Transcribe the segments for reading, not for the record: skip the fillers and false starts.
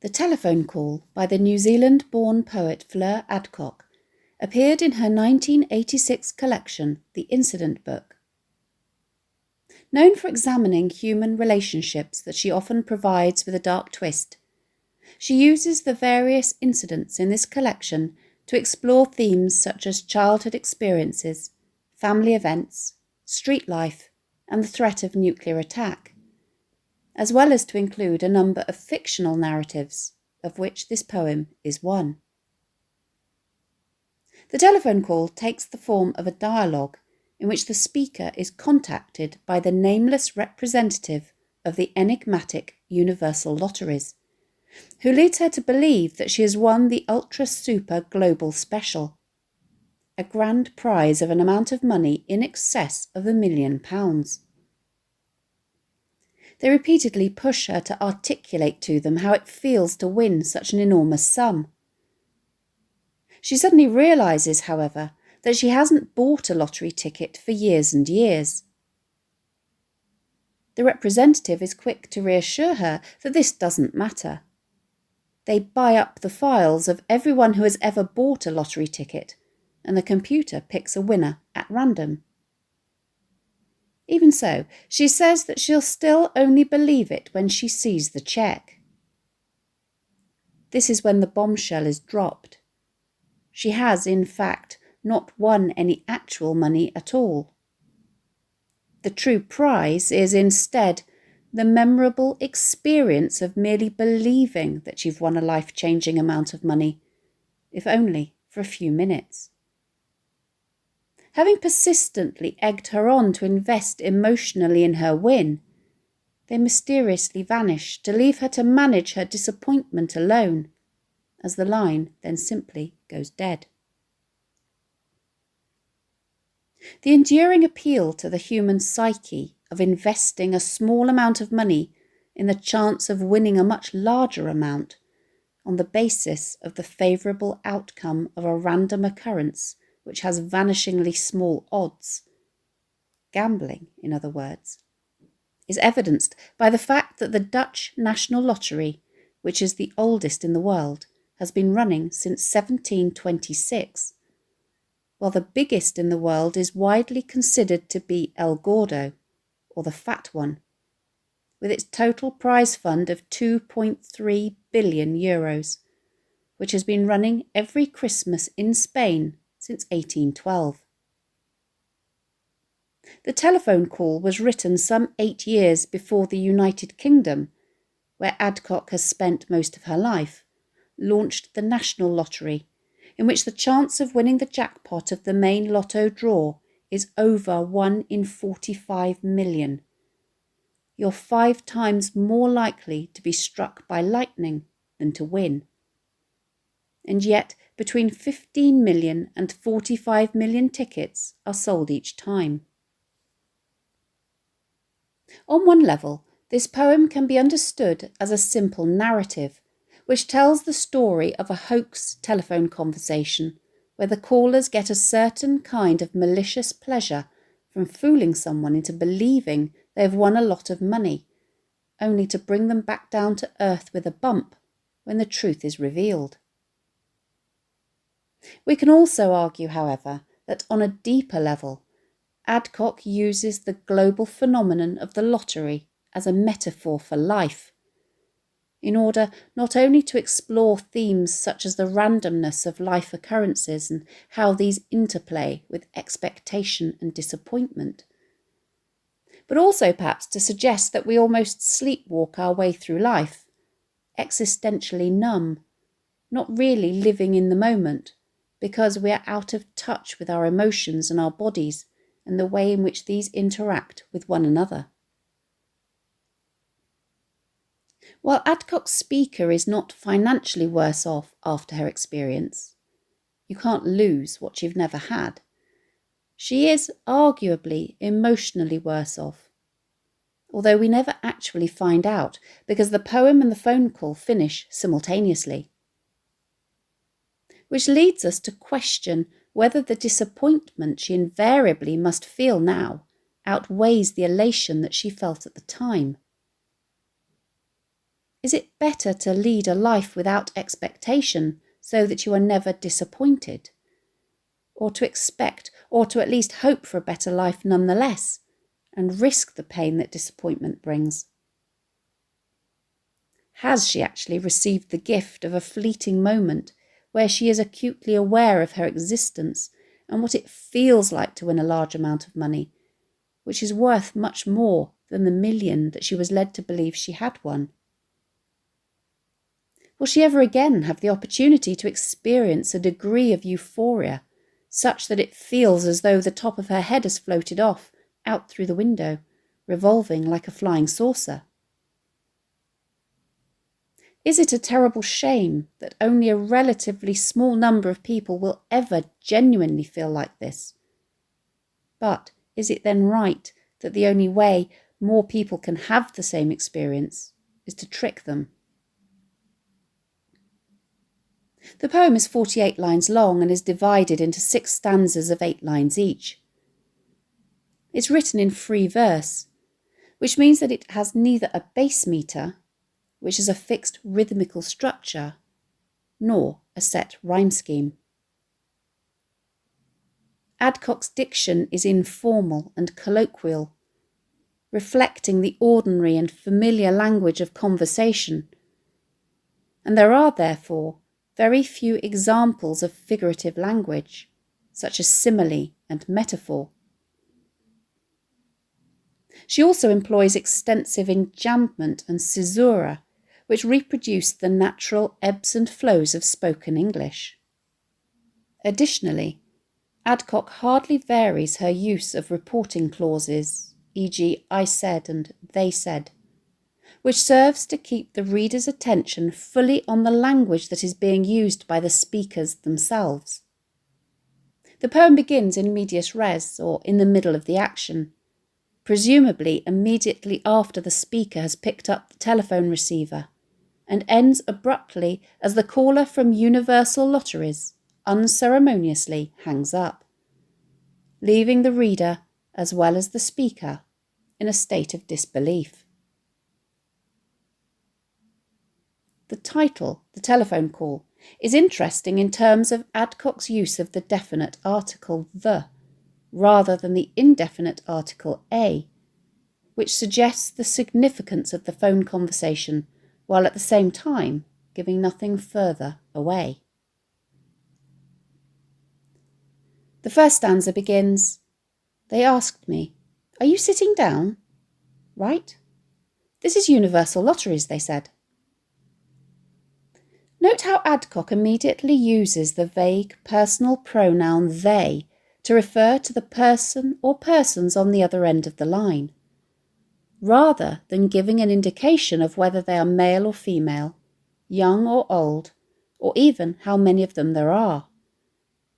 The Telephone Call by the New Zealand-born poet Fleur Adcock appeared in her 1986 collection, The Incident Book. Known for examining human relationships that she often provides with a dark twist, she uses the various incidents in this collection to explore themes such as childhood experiences, family events, street life, and the threat of nuclear attack, as well as to include a number of fictional narratives, of which this poem is one. The telephone call takes the form of a dialogue in which the speaker is contacted by the nameless representative of the enigmatic universal lotteries, who leads her to believe that she has won the Ultra Super Global Special, a grand prize of an amount of money in excess of £1 million. They repeatedly push her to articulate to them how it feels to win such an enormous sum. She suddenly realises, however, that she hasn't bought a lottery ticket for years and years. The representative is quick to reassure her that this doesn't matter. They buy up the files of everyone who has ever bought a lottery ticket, and the computer picks a winner at random. Even so, she says that she'll still only believe it when she sees the cheque. This is when the bombshell is dropped. She has, in fact, not won any actual money at all. The true prize is instead the memorable experience of merely believing that you've won a life-changing amount of money, if only for a few minutes. Having persistently egged her on to invest emotionally in her win, they mysteriously vanish to leave her to manage her disappointment alone, as the line then simply goes dead. The enduring appeal to the human psyche of investing a small amount of money in the chance of winning a much larger amount on the basis of the favourable outcome of a random occurrence which has vanishingly small odds, gambling, in other words, is evidenced by the fact that the Dutch National Lottery, which is the oldest in the world, has been running since 1726, while the biggest in the world is widely considered to be El Gordo, or the Fat One, with its total prize fund of €2.3 billion, which has been running every Christmas in Spain since 1812. The telephone call was written some 8 years before the United Kingdom, where Adcock has spent most of her life, launched the National Lottery, in which the chance of winning the jackpot of the main lotto draw is over 1 in 45 million. You're 5 times more likely to be struck by lightning than to win. And yet, between 15 million and 45 million tickets are sold each time. On one level, this poem can be understood as a simple narrative, which tells the story of a hoax telephone conversation where the callers get a certain kind of malicious pleasure from fooling someone into believing they have won a lot of money, only to bring them back down to earth with a bump when the truth is revealed. We can also argue, however, that on a deeper level, Adcock uses the global phenomenon of the lottery as a metaphor for life, in order not only to explore themes such as the randomness of life occurrences and how these interplay with expectation and disappointment, but also perhaps to suggest that we almost sleepwalk our way through life, existentially numb, not really living in the moment, because we are out of touch with our emotions and our bodies and the way in which these interact with one another. While Adcock's speaker is not financially worse off after her experience, you can't lose what you've never had, she is arguably emotionally worse off, although we never actually find out because the poem and the phone call finish simultaneously. Which leads us to question whether the disappointment she invariably must feel now outweighs the elation that she felt at the time. Is it better to lead a life without expectation so that you are never disappointed? Or to expect, or to at least hope for a better life nonetheless, and risk the pain that disappointment brings? Has she actually received the gift of a fleeting moment where she is acutely aware of her existence and what it feels like to win a large amount of money, which is worth much more than the million that she was led to believe she had won? Will she ever again have the opportunity to experience a degree of euphoria such that it feels as though the top of her head has floated off, out through the window, revolving like a flying saucer? Is it a terrible shame that only a relatively small number of people will ever genuinely feel like this? But is it then right that the only way more people can have the same experience is to trick them? The poem is 48 lines long and is divided into 6 stanzas of 8 lines each. It's written in free verse, which means that it has neither a base meter, which is a fixed rhythmical structure, nor a set rhyme scheme. Adcock's diction is informal and colloquial, reflecting the ordinary and familiar language of conversation, and there are therefore very few examples of figurative language, such as simile and metaphor. She also employs extensive enjambment and caesura, which reproduce the natural ebbs and flows of spoken English. Additionally, Adcock hardly varies her use of reporting clauses, e.g. I said and they said, which serves to keep the reader's attention fully on the language that is being used by the speakers themselves. The poem begins in medias res, or in the middle of the action, presumably immediately after the speaker has picked up the telephone receiver, and ends abruptly as the caller from Universal Lotteries unceremoniously hangs up, leaving the reader as well as the speaker in a state of disbelief. The title, The Telephone Call, is interesting in terms of Adcock's use of the definite article the, rather than the indefinite article a, which suggests the significance of the phone conversation while at the same time giving nothing further away. The first stanza begins, "They asked me, 'Are you sitting down?' 'Right. This is Universal Lotteries,' they said." Note how Adcock immediately uses the vague personal pronoun they to refer to the person or persons on the other end of the line, rather than giving an indication of whether they are male or female, young or old, or even how many of them there are,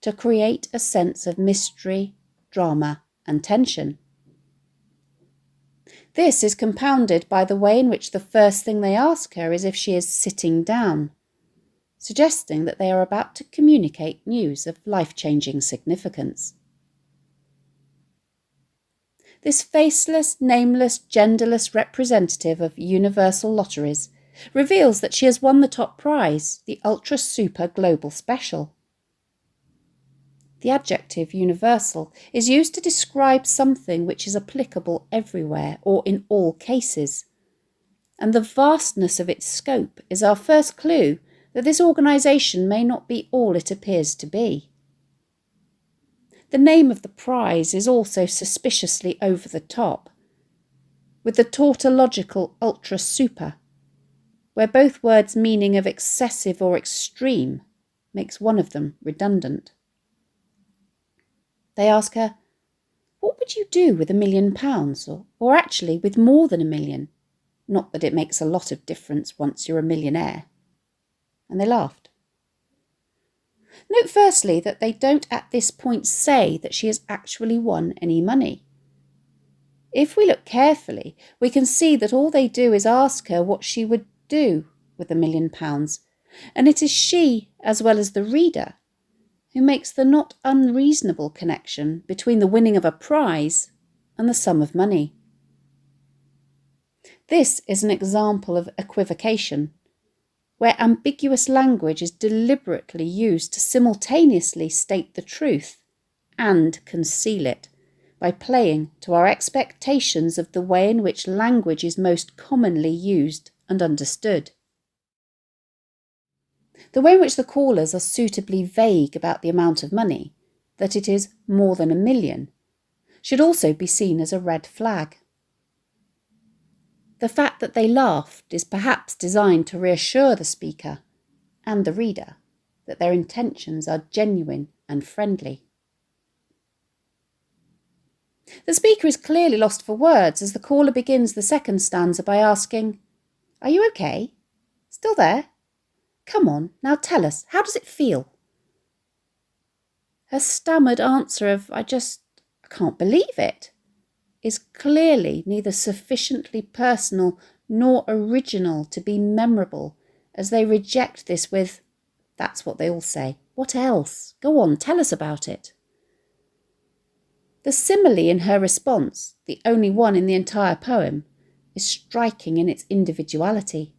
to create a sense of mystery, drama, and tension. This is compounded by the way in which the first thing they ask her is if she is sitting down, suggesting that they are about to communicate news of life-changing significance. This faceless, nameless, genderless representative of Universal Lotteries reveals that she has won the top prize, the Ultra Super Global Special. The adjective universal is used to describe something which is applicable everywhere or in all cases, and the vastness of its scope is our first clue that this organisation may not be all it appears to be. The name of the prize is also suspiciously over the top, with the tautological ultra super, where both words meaning of excessive or extreme makes one of them redundant. They ask her, "What would you do with £1 million, or actually with more than £1 million? Not that it makes a lot of difference once you're a millionaire." And they laughed. Note firstly that they don't at this point say that she has actually won any money. If we look carefully, we can see that all they do is ask her what she would do with £1 million, and it is she, as well as the reader, who makes the not unreasonable connection between the winning of a prize and the sum of money. This is an example of equivocation, where ambiguous language is deliberately used to simultaneously state the truth and conceal it, by playing to our expectations of the way in which language is most commonly used and understood. The way in which the callers are suitably vague about the amount of money, that it is more than 1 million, should also be seen as a red flag. The fact that they laughed is perhaps designed to reassure the speaker and the reader that their intentions are genuine and friendly. The speaker is clearly lost for words as the caller begins the second stanza by asking, "Are you okay? Still there? Come on, now tell us, how does it feel?" Her stammered answer of, I can't believe it," is clearly neither sufficiently personal nor original to be memorable, as they reject this with, "That's what they all say. What else? Go on, tell us about it." The simile in her response, the only one in the entire poem, is striking in its individuality.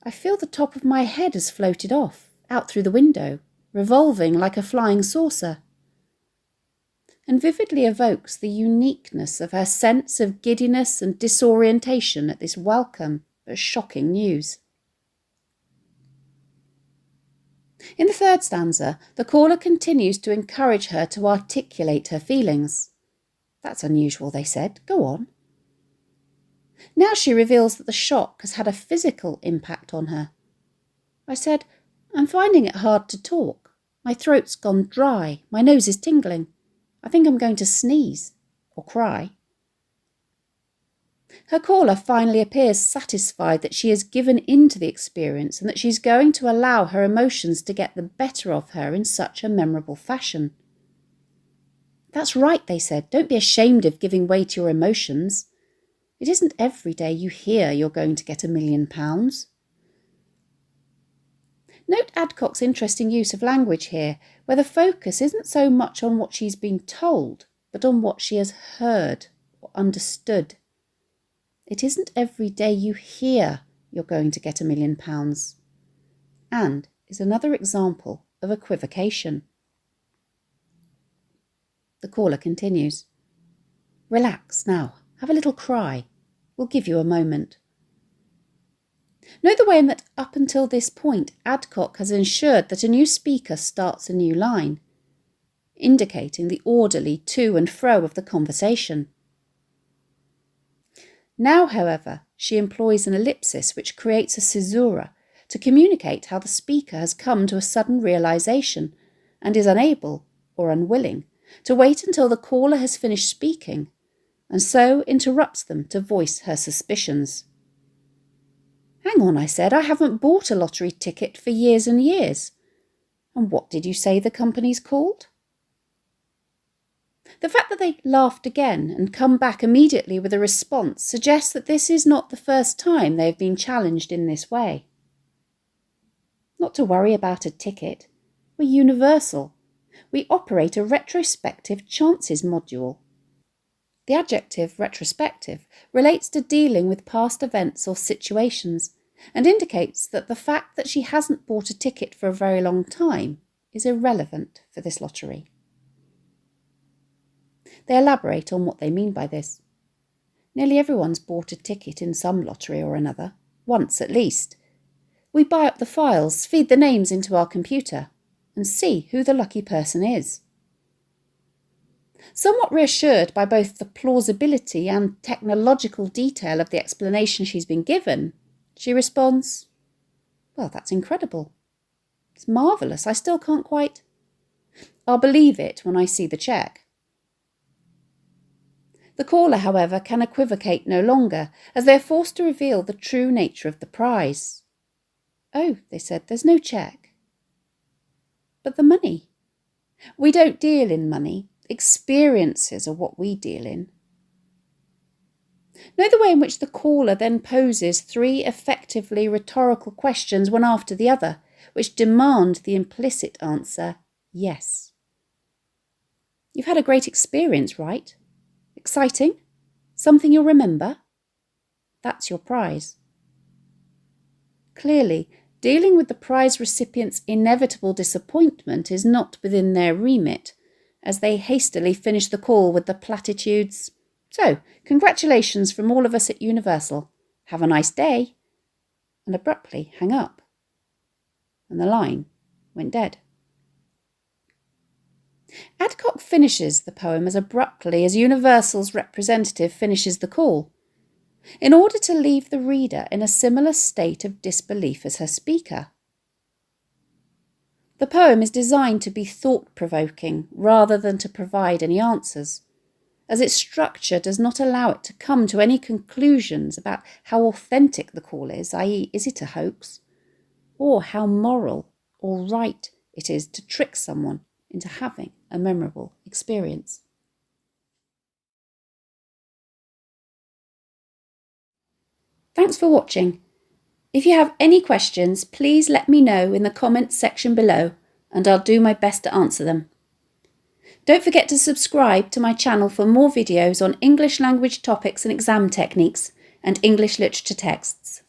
"I feel the top of my head has floated off, out through the window, revolving like a flying saucer," and vividly evokes the uniqueness of her sense of giddiness and disorientation at this welcome but shocking news. In the third stanza, the caller continues to encourage her to articulate her feelings. "That's unusual," they said. "Go on." Now she reveals that the shock has had a physical impact on her. "I said, I'm finding it hard to talk. My throat's gone dry. My nose is tingling. I think I'm going to sneeze or cry." Her caller finally appears satisfied that she has given in to the experience and that she's going to allow her emotions to get the better of her in such a memorable fashion. "That's right," they said. "Don't be ashamed of giving way to your emotions. It isn't every day you hear you're going to get £1 million. Note Adcock's interesting use of language here, where the focus isn't so much on what she's been told, but on what she has heard or understood. It isn't every day you hear you're going to get £1 million, and is another example of equivocation. The caller continues, "Relax now, have a little cry. We'll give you a moment." Note the way in that up until this point, Adcock has ensured that a new speaker starts a new line, indicating the orderly to and fro of the conversation. Now, however, she employs an ellipsis which creates a caesura to communicate how the speaker has come to a sudden realization and is unable, or unwilling, to wait until the caller has finished speaking, and so interrupts them to voice her suspicions. "Hang on," I said, "I haven't bought a lottery ticket for years and years. And what did you say the company's called?" The fact that they laughed again and come back immediately with a response suggests that this is not the first time they have been challenged in this way. Not to worry about a ticket. We're universal. We operate a retrospective chances module. The adjective retrospective relates to dealing with past events or situations and indicates that the fact that she hasn't bought a ticket for a very long time is irrelevant for this lottery. They elaborate on what they mean by this. Nearly everyone's bought a ticket in some lottery or another, once at least. We buy up the files, feed the names into our computer, and see who the lucky person is. Somewhat reassured by both the plausibility and technological detail of the explanation she's been given, she responds, "Well, that's incredible. It's marvellous. I still can't quite. I'll believe it when I see the cheque." The caller, however, can equivocate no longer, as they are forced to reveal the true nature of the prize. "Oh," they said, "there's no cheque." "But the money." "We don't deal in money. Experiences are what we deal in." Note the way in which the caller then poses 3 effectively rhetorical questions one after the other, which demand the implicit answer, yes. "You've had a great experience, right? Exciting? Something you'll remember?" That's your prize. Clearly, dealing with the prize recipient's inevitable disappointment is not within their remit, as they hastily finish the call with the platitudes, "So, congratulations from all of us at Universal. Have a nice day," and abruptly hang up. And the line went dead. Adcock finishes the poem as abruptly as Universal's representative finishes the call, in order to leave the reader in a similar state of disbelief as her speaker. The poem is designed to be thought-provoking rather than to provide any answers, as its structure does not allow it to come to any conclusions about how authentic the call is, i.e., is it a hoax, or how moral or right it is to trick someone into having a memorable experience. Thanks for watching. If you have any questions, please let me know in the comments section below, and I'll do my best to answer them. Don't forget to subscribe to my channel for more videos on English language topics and exam techniques and English literature texts.